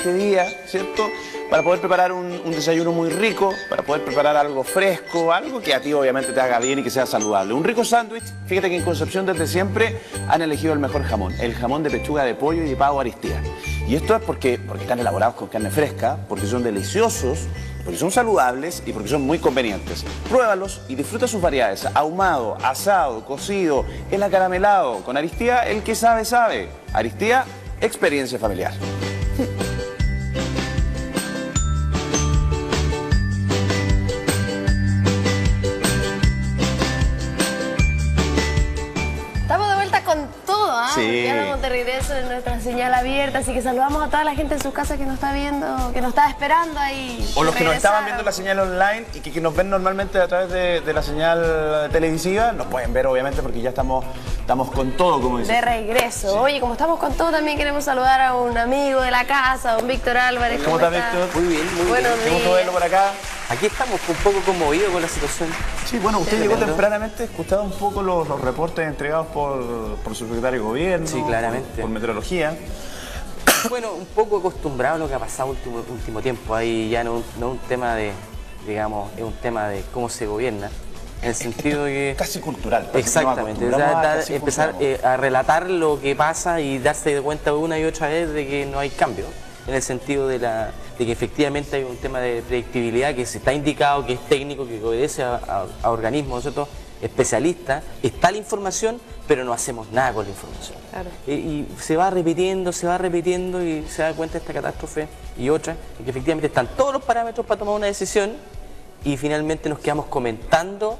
este día, ¿cierto? Para poder preparar un desayuno muy rico, para poder preparar algo fresco, algo que a ti obviamente te haga bien y que sea saludable. Un rico sándwich. Fíjate que en Concepción desde siempre han elegido el mejor jamón, el jamón de pechuga de pollo y de pavo Aristía. Y esto es porque están elaborados con carne fresca, porque son deliciosos, porque son saludables y porque son muy convenientes. Pruébalos y disfruta sus variedades. Ahumado, asado, cocido, el acaramelado. Con Aristía, el que sabe, sabe. Aristía, experiencia familiar. Estamos de vuelta con todo, ¿ah? Sí. Ya estamos de regreso en nuestra señal abierta, así que saludamos a toda la gente en su casa que nos está viendo, que nos está esperando ahí. O los que nos estaban Regresaron. viendo la señal online y que nos ven normalmente a través de la señal televisiva, nos pueden ver obviamente porque ya estamos con todo, como dicen. De regreso. Oye, como estamos con todo, también queremos saludar a un amigo de la casa, a don Víctor Álvarez. ¿Cómo estás, Víctor? Muy bien, muy Buenos bien. Qué gusto verlo por acá. Aquí estamos un poco conmovidos con la situación. Sí, bueno, usted llegó Tremendo. tempranamente, escuchaba un poco los reportes entregados por su secretario de gobierno. Sí, claramente. Por meteorología. Bueno, un poco acostumbrado a lo que ha pasado último tiempo. Ahí ya no es un tema de, digamos, es un tema de cómo se gobierna. En el sentido de que... Casi cultural. Exactamente, Nos acostumbramos a casi empezar funcionamos. a relatar lo que pasa y darse cuenta una y otra vez de que no hay cambio. En el sentido de que efectivamente hay un tema de predictibilidad que se está indicado, que es técnico, que obedece a organismos, nosotros especialistas. Está la información, pero no hacemos nada con la información. Claro. Y se va repitiendo y se da cuenta de esta catástrofe y otra, y que efectivamente están todos los parámetros para tomar una decisión y finalmente nos quedamos comentando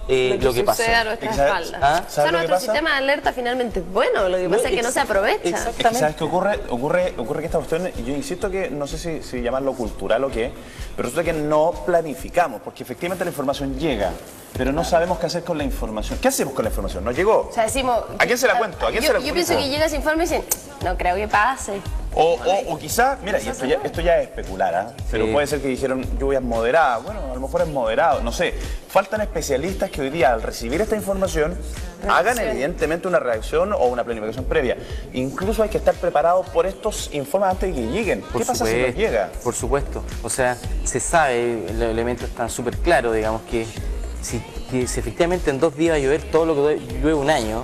lo que pasó. sucede a nuestra ¿Sabes? espalda. ¿Ah? O sea, ¿Sabes lo que nuestro pasa? sistema de alerta finalmente es bueno, lo que pasa es que no se aprovecha. Exacto. Es que, ¿sabes qué ocurre? Ocurre que esta cuestión, y yo insisto que no sé si llamarlo cultural o qué, pero resulta que no planificamos, porque efectivamente la información llega, pero no sabemos qué hacer con la información. ¿Qué hacemos con la información? ¿Nos llegó? O sea, decimos... ¿A quién se la cuento? ¿A quién se la Yo pienso comunico? que llega ese informe y dicen, no creo que pase. O quizás, mira, y esto ya es especular, ¿ah? Pero Sí. puede ser que dijeron lluvias moderadas. Bueno, a lo mejor es moderado, no sé. Faltan especialistas que hoy día, al recibir esta información, hagan evidentemente una reacción o una planificación previa. Incluso hay que estar preparados por estos informes antes de que lleguen. ¿Qué pasa si no llega? Por supuesto. O sea, se sabe, los elementos están súper claros, digamos, que si efectivamente en 2 días va a llover todo lo que llueve un año,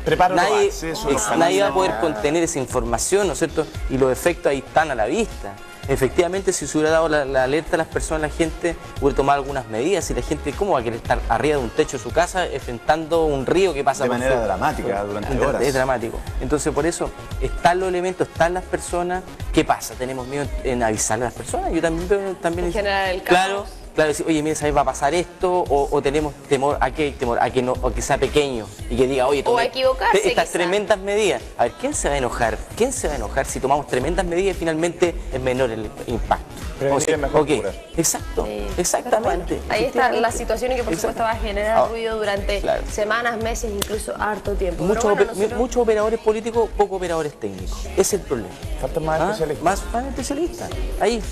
Preparo los nadie, accesos, los nadie va a caminos. poder contener esa información, ¿no es cierto? Y los efectos ahí están a la vista. Efectivamente, si se hubiera dado la alerta a las personas, la gente hubiera tomado algunas medidas. Y la gente, ¿cómo va a querer estar arriba de un techo de su casa enfrentando un río que pasa De por manera su- dramática, durante horas. Es dramático. Entonces, por eso, están los elementos, están las personas. ¿Qué pasa? ¿Tenemos miedo en avisarle a las personas? Yo también veo... En generar el caos. Claro, decir, oye, mira, ¿sabes? Va a pasar esto, o tenemos temor a que no, o que sea pequeño y que diga, oye, O a equivocarse, estas quizá. tremendas medidas. A ver, ¿quién se va a enojar? ¿Quién se va a enojar si tomamos tremendas medidas y finalmente es menor el impacto? Prevenir es mejor que curar. Exacto, Sí. exactamente. Pero bueno, ahí está la situación y que por supuesto va a generar Ah, ruido durante claro. semanas, meses, incluso harto tiempo. Pero Muchos, bueno, nosotros- muchos operadores políticos, pocos operadores técnicos. Ese es el problema. Faltan más especialistas. Más especialistas. Ahí.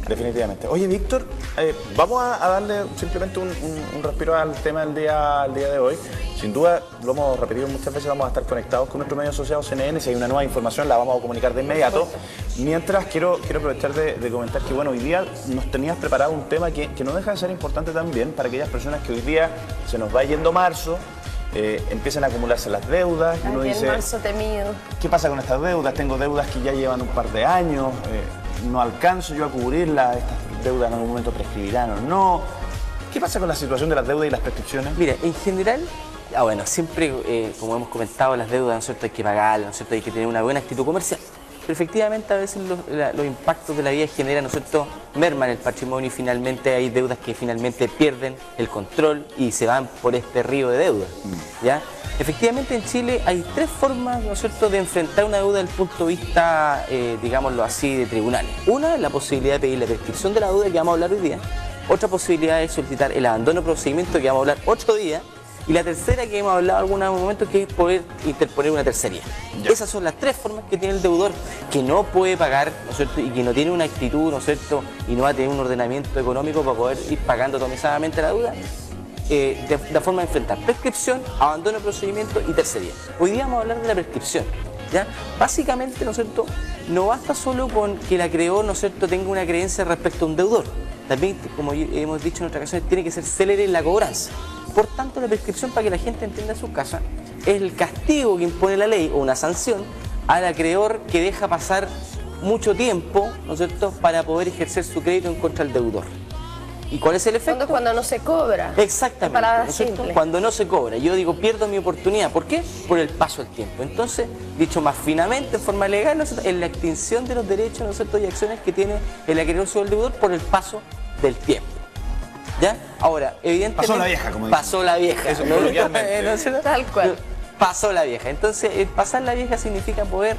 Definitivamente. Oye, Víctor, vamos a darle simplemente un respiro al tema del día de hoy. Sin duda, lo hemos repetido muchas veces, vamos a estar conectados con nuestro medio asociado CNN. Si hay una nueva información, la vamos a comunicar de inmediato. Mientras, quiero aprovechar de comentar que, bueno, hoy día nos tenías preparado un tema que no deja de ser importante también para aquellas personas que hoy día se nos va yendo marzo, empiezan a acumularse las deudas, y uno Aquí dice... en marzo temido. ¿Qué pasa con estas deudas? Tengo deudas que ya llevan un par de años, no alcanzo yo a cubrirlas, estas deudas en algún momento prescribirán o no. ¿Qué pasa con la situación de las deudas y las prescripciones? Mira, en general, bueno, siempre, como hemos comentado, las deudas, ¿no es cierto?, hay que pagarlas, ¿no es cierto?, hay que tener una buena actitud comercial. Pero efectivamente a veces los impactos de la vida generan, ¿no es cierto?, merman el patrimonio y finalmente hay deudas que finalmente pierden el control y se van por este río de deudas, ¿ya? Efectivamente en Chile hay 3 formas, ¿no es cierto?, de enfrentar una deuda desde el punto de vista, digámoslo así, de tribunales. Una es la posibilidad de pedir la prescripción de la deuda, que vamos a hablar hoy día. Otra posibilidad es solicitar el abandono de procedimiento, que vamos a hablar otro día. Y la tercera, que hemos hablado en algún momento, que es poder interponer una tercería. Ya. Esas son las 3 formas que tiene el deudor, que no puede pagar, ¿no es cierto?, y que no tiene una actitud, ¿no es cierto?, y no va a tener un ordenamiento económico para poder ir pagando atomizadamente la deuda. La forma de enfrentar prescripción, abandono de procedimiento y tercería. Hoy día vamos a hablar de la prescripción. ¿Ya? Básicamente, ¿no es cierto?, no basta solo con que el acreedor, ¿no es cierto?, tenga una creencia respecto a un deudor. También, como hemos dicho en otras ocasiones, tiene que ser célere en la cobranza. Por tanto, la prescripción, para que la gente entienda su casa, es el castigo que impone la ley o una sanción al acreedor que deja pasar mucho tiempo, ¿no es cierto?, para poder ejercer su crédito en contra del deudor. ¿Y cuál es el efecto? Cuando no se cobra. Exactamente, Palabras ¿no es cierto? simples. Cuando no se cobra. Yo digo, pierdo mi oportunidad. ¿Por qué? Por el paso del tiempo. Entonces, dicho más finamente, en forma legal, ¿no es cierto?, en la extinción de los derechos, ¿no es cierto?, y acciones que tiene el acreedor sobre el deudor por el paso del tiempo. ¿Ya? Ahora, evidentemente... Pasó la vieja, como dicen. Pasó la vieja. Eso, ¿no? coloquialmente. ¿No es cierto? Tal cual. Pasó la vieja. Entonces, pasar la vieja significa poder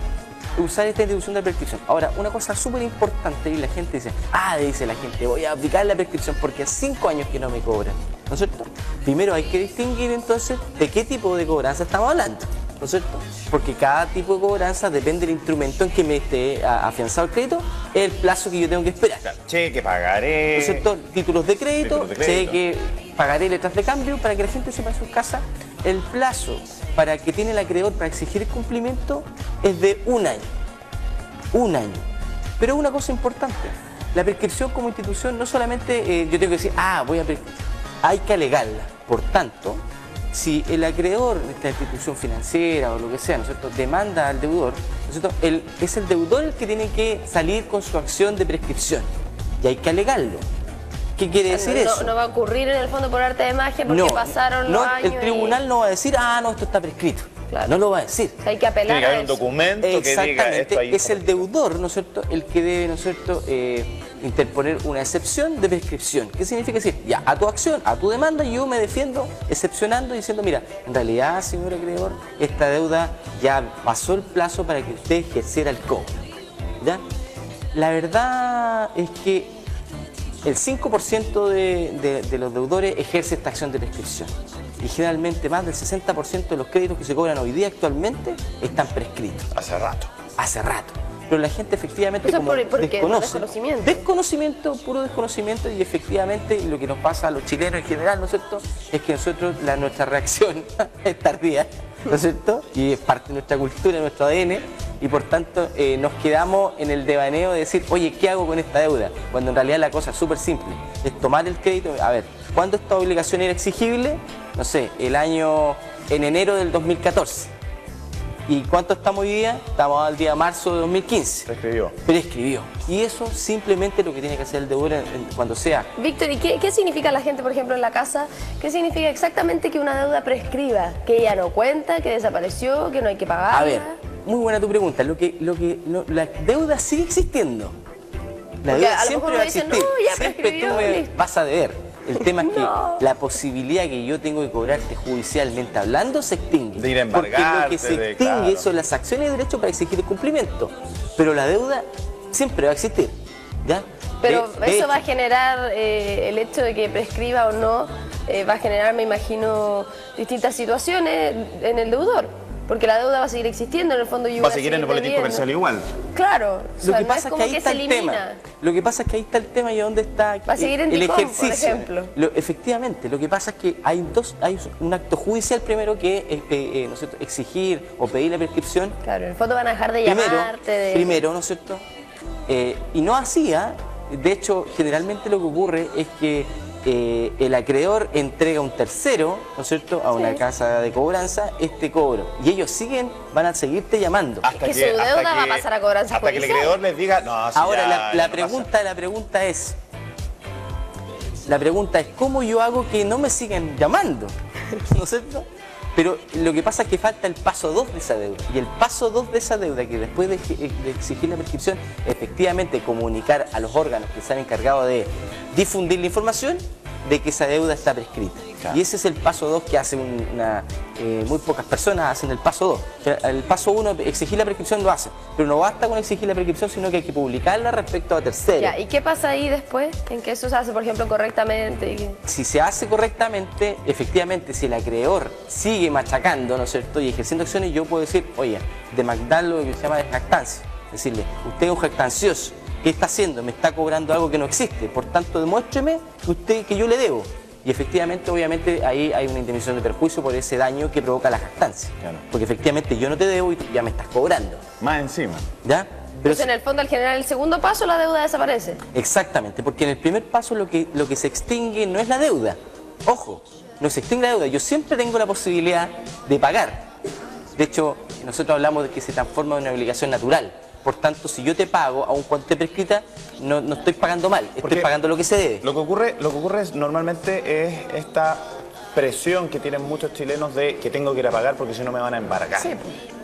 usar esta institución de prescripción. Ahora, una cosa súper importante, y la gente dice la gente, voy a aplicar la prescripción porque hace 5 años que no me cobran, ¿no es cierto? Primero hay que distinguir entonces de qué tipo de cobranza estamos hablando, ¿no es cierto? Porque cada tipo de cobranza depende del instrumento en que me esté afianzado el crédito, es el plazo que yo tengo que esperar. Cheque, pagaré. ¿No es cierto? Títulos de crédito, Títulos de crédito. cheque, pagaré, letras de cambio, para que la gente sepa en sus casas, el plazo para que tiene el acreedor para exigir el cumplimiento es de 1 año. 1 año. Pero una cosa importante, la prescripción como institución no solamente yo tengo que decir, hay que alegarla. Por tanto, si el acreedor de esta institución financiera o lo que sea, ¿no es cierto?, demanda al deudor, ¿no es cierto?, es el deudor el que tiene que salir con su acción de prescripción y hay que alegarlo. ¿Qué quiere decir eso? No va a ocurrir en el fondo por arte de magia porque pasaron los años. El tribunal no va a decir, no, esto está prescrito. Claro. No lo va a decir. Hay que apelar Tiene que a haber un eso. documento que diga Exactamente, esto ahí. es el deudor, ¿no es cierto?, el que debe, ¿no es cierto?, interponer una excepción de prescripción. ¿Qué significa decir? Ya, a tu acción, a tu demanda, yo me defiendo excepcionando, diciendo, mira, en realidad, señor acreedor, esta deuda ya pasó el plazo para que usted ejerciera el cobro. ¿Ya? La verdad es que el 5% de los deudores ejerce esta acción de prescripción. Y generalmente más del 60% de los créditos que se cobran hoy día actualmente están prescritos. Hace rato. Hace rato. Pero la gente efectivamente Eso como ¿por qué? desconoce. Desconocimiento. Puro desconocimiento, y efectivamente lo que nos pasa a los chilenos en general, ¿no es cierto?, es que nosotros, nuestra reacción es tardía, ¿no es cierto?, y es parte de nuestra cultura, de nuestro ADN, y por tanto nos quedamos en el devaneo de decir, oye, ¿qué hago con esta deuda? Cuando en realidad la cosa es súper simple, es tomar el crédito, a ver, ¿cuándo esta obligación era exigible? No sé, en enero del 2014. ¿Y cuánto estamos hoy día? Estamos al día de marzo de 2015. Prescribió. Y eso simplemente es lo que tiene que hacer el deudor cuando sea. Víctor, ¿y qué significa la gente, por ejemplo, en la casa? ¿Qué significa exactamente que una deuda prescriba? Que ella no cuenta, que desapareció, que no hay que pagar. A ver, muy buena tu pregunta. La deuda sigue existiendo. La deuda siempre va a existir. No, ya siempre prescribió, tú me listo. vas a deber. El tema es que la posibilidad que yo tengo de cobrarte judicialmente hablando se extingue. De ir a porque lo que se embargarte, extingue claro. son las acciones de derecho para exigir el cumplimiento. Pero la deuda siempre va a existir. ¿Ya? Pero De eso hecho, va a generar, el hecho de que prescriba o no, va a generar, me imagino, distintas situaciones en el deudor. Porque la deuda va a seguir existiendo, en el fondo yo Va a seguir en el boletín debiendo. comercial igual. Claro, o Lo sea, que no pasa es es como que ahí que está se el elimina. tema. Lo que pasa es que ahí está el tema y dónde está Va a seguir en el DICOM, por ejercicio. ejemplo. Efectivamente, lo que pasa es que hay un acto judicial primero que es, ¿no es cierto?, exigir o pedir la prescripción. Claro, en el fondo van a dejar de llamarte. Primero, ¿no es cierto? Y no hacía, de hecho, generalmente lo que ocurre es que el acreedor entrega a un tercero, ¿no es cierto?, a una casa de cobranza este cobro. Y ellos van a seguirte llamando. Hasta que su deuda va a pasar a cobranza hasta que el judicial. acreedor les diga, no, si Ahora, ya la no pregunta es, ¿cómo yo hago que no me sigan llamando? ¿No es cierto? Pero lo que pasa es que falta el paso 2 de esa deuda. Y el paso 2 de esa deuda, que después de exigir la prescripción, efectivamente comunicar a los órganos que se han encargado de difundir la información de que esa deuda está prescrita. Claro. Y ese es el paso 2 que hacen muy pocas personas hacen el paso 2. El paso 1, exigir la prescripción, lo hacen. Pero no basta con exigir la prescripción, sino que hay que publicarla respecto a terceros. Ya, ¿y qué pasa ahí después? ¿En que eso se hace, por ejemplo, correctamente? Si se hace correctamente, efectivamente, si el acreedor sigue machacando, ¿no es cierto?, y ejerciendo acciones, yo puedo decir, oye, demandar lo que se llama jactancia. Decirle, usted es un jactancioso. ¿Qué está haciendo? Me está cobrando algo que no existe. Por tanto, demuéstreme que yo le debo. y efectivamente, obviamente, ahí hay una indemnización de perjuicio por ese daño que provoca la jactancia. Claro. Porque efectivamente yo no te debo y tú ya me estás cobrando. Más encima. ¿Ya? Pero Entonces, en el fondo, al generar el segundo paso, la deuda desaparece. exactamente, porque en el primer paso lo que se extingue no es la deuda. Ojo, no se extingue la deuda. Yo siempre tengo la posibilidad de pagar. De hecho, nosotros hablamos de que se transforma en una obligación natural. Por tanto, si yo te pago, aun cuando esté prescrita, no estoy pagando mal, estoy Porque pagando lo que se debe. Lo que ocurre normalmente es esta presión que tienen muchos chilenos de que tengo que ir a pagar porque si no me van a embargar. Sí.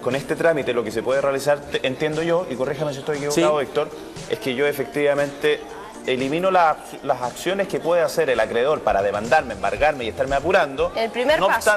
Con este trámite lo que se puede realizar, entiendo yo, y corríjame si estoy equivocado, Sí. Héctor, es que yo efectivamente elimino las acciones que puede hacer el acreedor para demandarme, embargarme y estarme apurando. El primer no paso.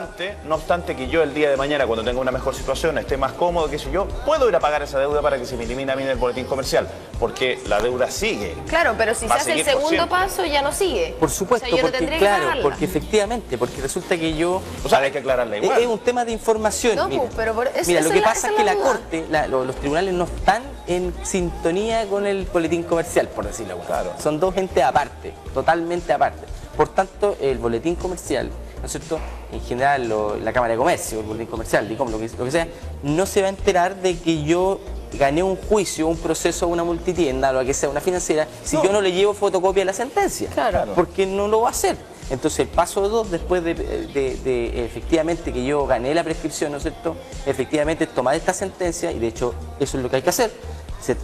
No obstante que yo el día de mañana, cuando tenga una mejor situación, esté más cómodo, qué sé yo, puedo ir a pagar esa deuda para que se me elimine a mí en el boletín comercial, porque la deuda sigue. Claro, pero si Va se a hace el seguir por segundo siempre. paso, ya no sigue. Por supuesto, O sea, yo no porque, tendría que claro, pagarla. porque efectivamente, porque resulta que yo... O sea, hay que aclararla igual. Es un tema de información. No, mira. pues, pero Mira, lo que esa pasa es es que la la duda. Corte, los tribunales no están en sintonía con el boletín comercial, por decirlo así. Claro. Son dos entes aparte, totalmente aparte. Por tanto, el boletín comercial, ¿no es cierto? En general, la Cámara de Comercio, el boletín comercial, DICOM, lo que sea, no se va a enterar de que yo gané un juicio, un proceso, una multitienda, lo que sea, una financiera, si yo no le llevo fotocopia de la sentencia. Claro. Porque no lo va a hacer. Entonces el paso 2, después de efectivamente que yo gané la prescripción, ¿no es cierto? Efectivamente tomar esta sentencia, y de hecho eso es lo que hay que hacer.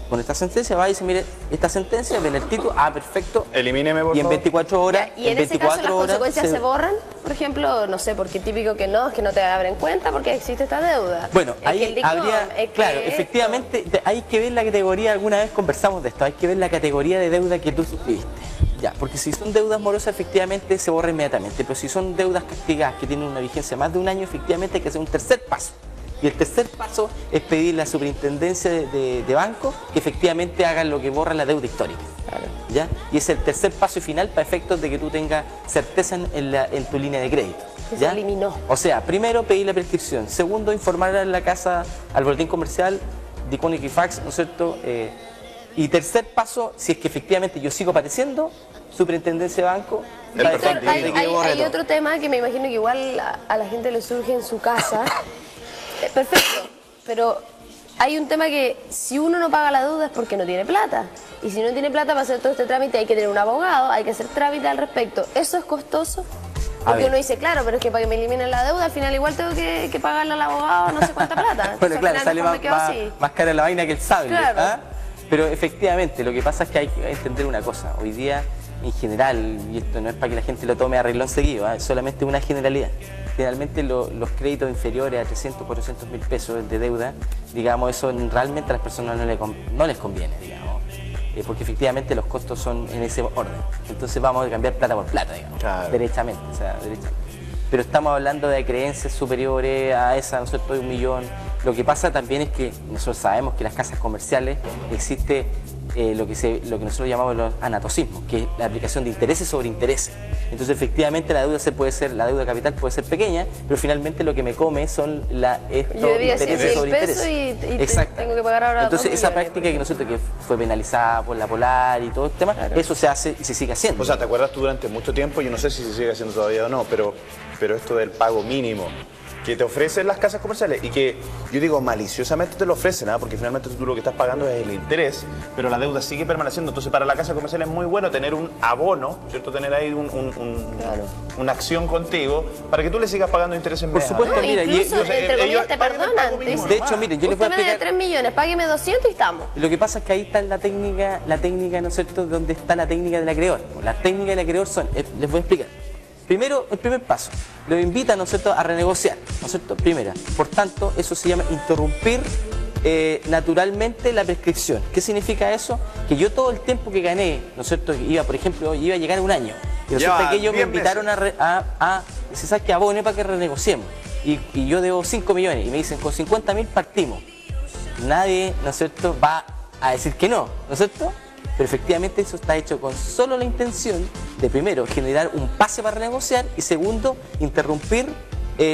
Con esta sentencia va y dice, mire, esta sentencia, ven el título, perfecto. Elimíneme, por Y en favor. 24 horas, Y en ese caso las horas consecuencias se borran, por ejemplo, no sé, porque típico que no te abren cuenta porque existe esta deuda. Bueno, Es que ahí el DICOM, habría, es que claro, esto. efectivamente, hay que ver la categoría, alguna vez conversamos de esto, hay que ver la categoría de deuda que tú suscribiste. Ya, porque si son deudas morosas, efectivamente se borra inmediatamente, pero si son deudas castigadas que tienen una vigencia más de un año, efectivamente hay que hacer un tercer paso. Y el tercer paso es pedir a la superintendencia de banco que efectivamente hagan lo que borra la deuda histórica. ¿Ya? Y es el tercer paso y final para efectos de que tú tengas certeza en tu línea de crédito. Que se ¿Ya? eliminó. O sea, primero pedir la prescripción, segundo informar a la casa, al boletín comercial, DICOM y Equifax, ¿no es cierto? Y tercer paso, si es que efectivamente yo sigo padeciendo, superintendencia de banco, para Doctor, efectos de que Hay borre todo. otro tema que me imagino que igual a la gente le surge en su casa. Perfecto, pero hay un tema que si uno no paga la deuda es porque no tiene plata. Y si no tiene plata para hacer todo este trámite hay que tener un abogado, hay que hacer trámite al respecto. ¿Eso es costoso? Porque ver. uno dice, claro, pero es que para que me eliminen la deuda al final igual tengo que pagarle al abogado no sé cuánta plata. Bueno, Entonces, claro, al final sale mejor me quedo así. más cara la vaina que el sable. Claro. ¿Ah? Pero efectivamente, lo que pasa es que hay que entender una cosa. Hoy día, en general, y esto no es para que la gente lo tome a renglón seguido, es solamente una generalidad. Generalmente los créditos inferiores a 300, 400 mil pesos de deuda, digamos, eso realmente a las personas no les conviene, digamos. Porque efectivamente los costos son en ese orden. Entonces vamos a cambiar plata por plata, digamos, Claro. derechamente, o sea, derechamente. Pero estamos hablando de creencias superiores a esa, ¿no es cierto?, de 1 millón. Lo que pasa también es que nosotros sabemos que en las casas comerciales existe lo que nosotros llamamos los anatocismos, que es la aplicación de intereses sobre intereses. Entonces, efectivamente, la deuda capital puede ser pequeña, pero finalmente lo que me come son estos Yo debía intereses 100.000 sobre pesos intereses. y Exacto. tengo que pagar ahora Entonces, 2 esa millones, práctica que nosotros que fue penalizada por la Polar y todo el tema, eso se hace y se sigue haciendo. O sea, ¿te acuerdas tú durante mucho tiempo? Yo no sé si se sigue haciendo todavía o no, pero esto del pago mínimo que te ofrecen las casas comerciales y que yo digo maliciosamente te lo ofrecen, ¿ah? Porque finalmente tú lo que estás pagando es el interés, pero la deuda sigue permaneciendo. Entonces para la casa comercial es muy bueno tener un abono, ¿cierto? Tener ahí una acción contigo para que tú le sigas pagando intereses. Por supuesto, No, mira, incluso, entre comillas, te paguen el pago perdonan. mínimo de hecho, nomás. miren, yo les voy a Usted me debe explicar. 3 millones, págueme 200 y estamos. Lo que pasa es que ahí está la técnica, ¿no es cierto?, donde está la técnica del acreedor. Las técnicas del acreedor son, les voy a explicar. Primero, el primer paso, lo invita, ¿no es cierto?, a renegociar, ¿no es cierto?, primera. Por tanto, eso se llama interrumpir naturalmente la prescripción. ¿Qué significa eso? Que yo todo el tiempo que gané, ¿no es cierto?, por ejemplo, iba a llegar a un año. Y resulta Ya, que ellos me 10 invitaron se sabe que abone para que renegociemos. Y yo debo 5 millones y me dicen, con 50.000 partimos. Nadie, ¿no es cierto?, va a decir que no, ¿no es cierto? Pero efectivamente eso está hecho con solo la intención de, primero, generar un pase para renegociar y, segundo, interrumpir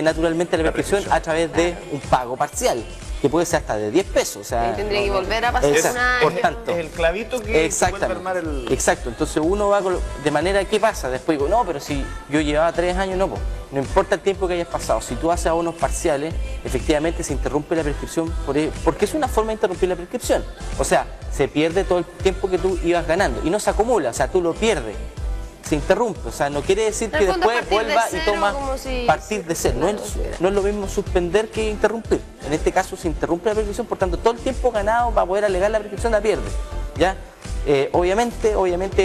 naturalmente la prescripción a través de un pago parcial, que puede ser hasta de 10 pesos. O sea, Y tendría que volver a pasar Exacto. un año. Por tanto, Es el clavito que vuelve a armar el... Exacto, entonces uno va de manera, ¿qué pasa? Después digo, no, pero si yo llevaba 3 años, no, pues, no importa el tiempo que hayas pasado, si tú haces abonos parciales, efectivamente se interrumpe la prescripción, porque es una forma de interrumpir la prescripción. O sea, se pierde todo el tiempo que tú ibas ganando y no se acumula, o sea, tú lo pierdes. Se interrumpe, o sea, no quiere decir que después vuelva y toma partir de cero. No es lo mismo suspender que interrumpir. En este caso se interrumpe la prescripción, por tanto todo el tiempo ganado para poder alegar la prescripción la pierde. ¿Ya? Obviamente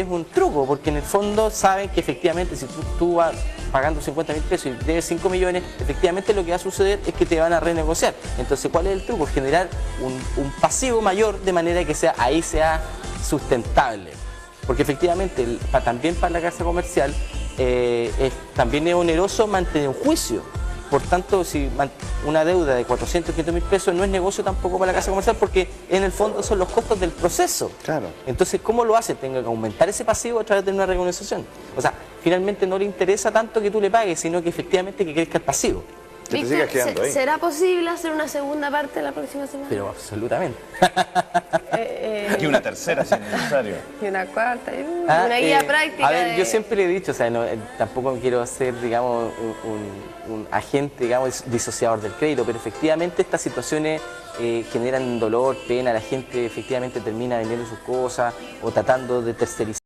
es un truco, porque en el fondo saben que efectivamente si tú vas pagando 50.000 pesos y debes 5 millones, efectivamente lo que va a suceder es que te van a renegociar. Entonces, ¿cuál es el truco? Generar un pasivo mayor de manera que ahí sea sustentable. Porque efectivamente, también para la casa comercial, también es oneroso mantener un juicio. Por tanto, si una deuda de 400, 500.000 pesos no es negocio tampoco para la casa comercial, porque en el fondo son los costos del proceso. Claro. Entonces, ¿cómo lo hace? Tenga que aumentar ese pasivo a través de una renegociación. O sea, finalmente no le interesa tanto que tú le pagues, sino que efectivamente que crezca el pasivo. Que te Víctor, sigas quedando ahí. ¿será posible hacer una segunda parte la próxima semana? Pero absolutamente. Y una tercera si es necesario. Y una cuarta, una guía práctica. A ver, yo siempre le he dicho, o sea, tampoco quiero ser, digamos, un agente, digamos, disociador del crédito, pero efectivamente estas situaciones generan dolor, pena, la gente efectivamente termina vendiendo sus cosas o tratando de tercerizar